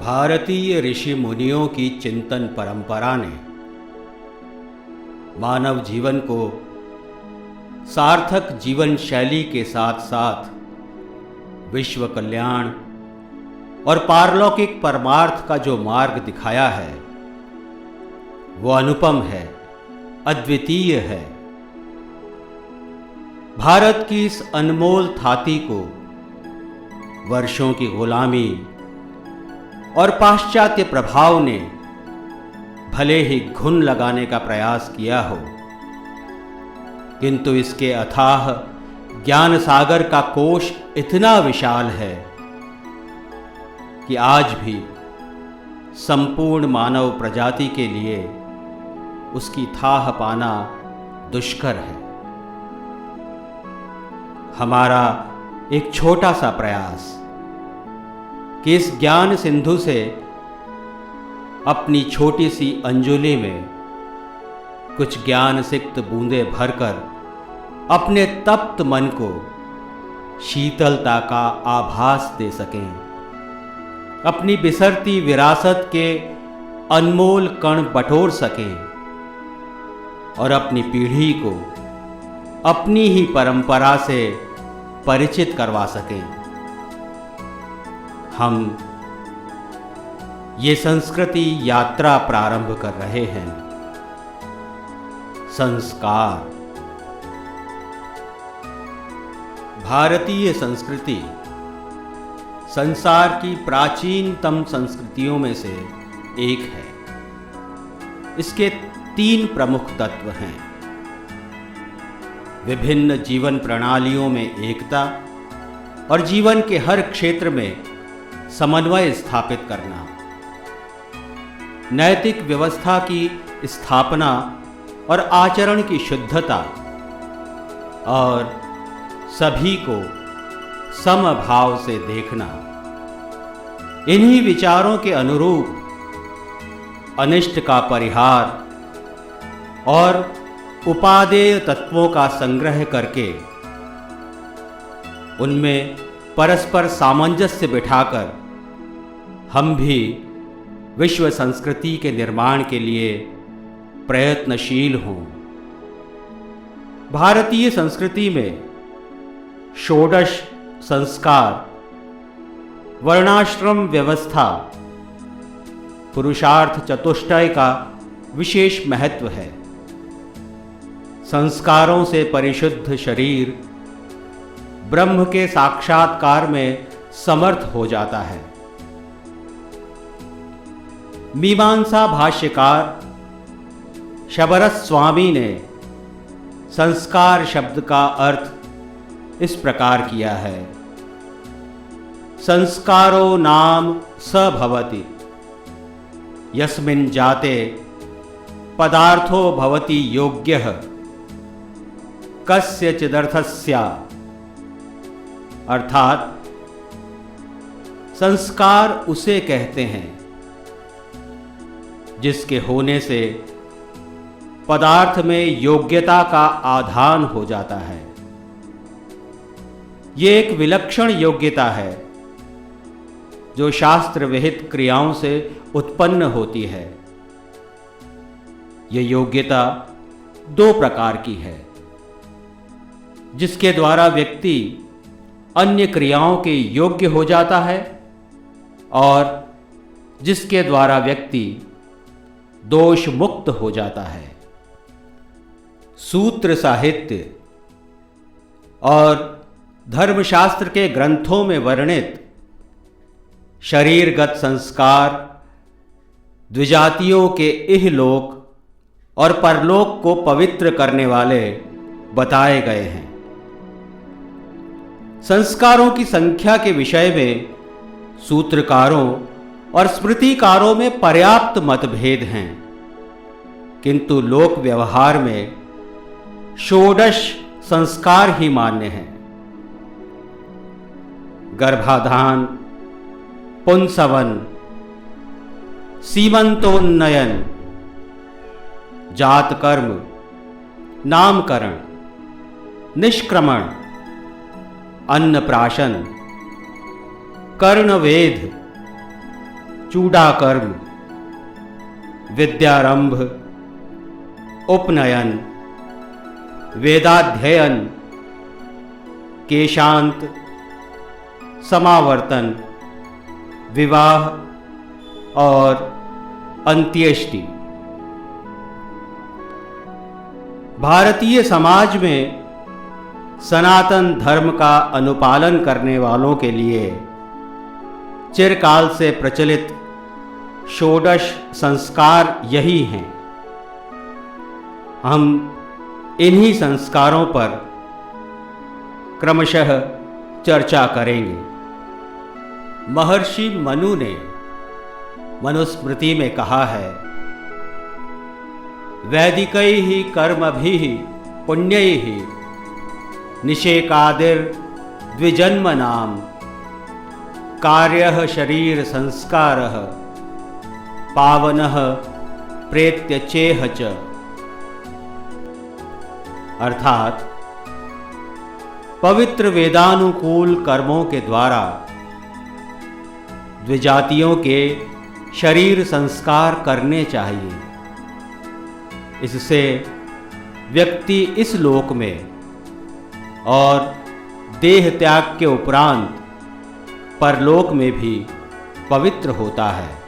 भारतीय ऋषि मुनियों की चिंतन परंपरा ने मानव जीवन को सार्थक जीवन शैली के साथ साथ विश्व कल्याण और पारलौकिक परमार्थ का जो मार्ग दिखाया है वो अनुपम है, अद्वितीय है। भारत की इस अनमोल थाती को वर्षों की गुलामी और पाश्चात्य प्रभाव ने भले ही घुन लगाने का प्रयास किया हो, किंतु इसके अथाह ज्ञान सागर का कोश इतना विशाल है कि आज भी संपूर्ण मानव प्रजाति के लिए उसकी थाह पाना दुष्कर है। हमारा एक छोटा सा प्रयास कि इस ज्ञान सिंधु से अपनी छोटी सी अंजुलि में कुछ ज्ञान सिक्त बूंदें भरकर अपने तप्त मन को शीतलता का आभास दे सकें, अपनी बिसरती विरासत के अनमोल कण बटोर सकें और अपनी पीढ़ी को अपनी ही परंपरा से परिचित करवा सकें। हम ये संस्कृति यात्रा प्रारंभ कर रहे हैं। संस्कार। भारतीय संस्कृति संसार की प्राचीनतम संस्कृतियों में से एक है। इसके 3 प्रमुख तत्व हैं: विभिन्न जीवन प्रणालियों में एकता और जीवन के हर क्षेत्र में समन्वय स्थापित करना, नैतिक व्यवस्था की स्थापना और आचरण की शुद्धता, और सभी को समभाव से देखना। इन्हीं विचारों के अनुरूप अनिष्ट का परिहार और उपादेय तत्वों का संग्रह करके उनमें परस्पर सामंजस्य बिठाकर हम भी विश्व संस्कृति के निर्माण के लिए प्रयत्नशील हों। भारतीय संस्कृति में षोडश संस्कार, वर्णाश्रम व्यवस्था, पुरुषार्थ चतुष्टय का विशेष महत्व है। संस्कारों से परिशुद्ध शरीर ब्रह्म के साक्षात्कार में समर्थ हो जाता है। मीमांसा भाष्यकार शबरस स्वामी ने संस्कार शब्द का अर्थ इस प्रकार किया है: संस्कारो नाम स भवति यस्मिन् जाते पदार्थो भवति योग्यः कस्यचिदर्थस्य। अर्थात संस्कार उसे कहते हैं जिसके होने से पदार्थ में योग्यता का आधान हो जाता है। ये एक विलक्षण योग्यता है जो शास्त्र विहित क्रियाओं से उत्पन्न होती है। यह योग्यता 2 प्रकार की है, जिसके द्वारा व्यक्ति अन्य क्रियाओं के योग्य हो जाता है और जिसके द्वारा व्यक्ति दोष मुक्त हो जाता है। सूत्र साहित्य और धर्मशास्त्र के ग्रंथों में वर्णित शरीरगत संस्कार द्विजातियों के इहलोक और परलोक को पवित्र करने वाले बताए गए हैं। संस्कारों की संख्या के विषय में सूत्रकारों और स्मृतिकारों में पर्याप्त मतभेद हैं, किंतु लोक व्यवहार में षोडश संस्कार ही मान्य हैं। गर्भाधान, पुंसवन, सीमंतोन्नयन, जातकर्म, नामकरण, निष्क्रमण, अन्नप्राशन, कर्णवेध, चूडाकर्म, विद्यारंभ, उपनयन, वेदाध्ययन, केशांत, समावर्तन, विवाह और अंत्येष्टि। भारतीय समाज में सनातन धर्म का अनुपालन करने वालों के लिए चिरकाल से प्रचलित षोडश संस्कार यही हैं। हम इन्हीं संस्कारों पर क्रमशः चर्चा करेंगे। महर्षि मनु ने मनुस्मृति में कहा है, वैदिकैः कर्मभिः पुण्यैः निषेकादिर द्विजन्मनां कार्यः शरीर संस्कारः पावनः प्रेत्य चेह च। अर्थात पवित्र वेदानुकूल कर्मों के द्वारा द्विजातियों के शरीर संस्कार करने चाहिए। इससे व्यक्ति इस लोक में और देह त्याग के उपरांत परलोक में भी पवित्र होता है।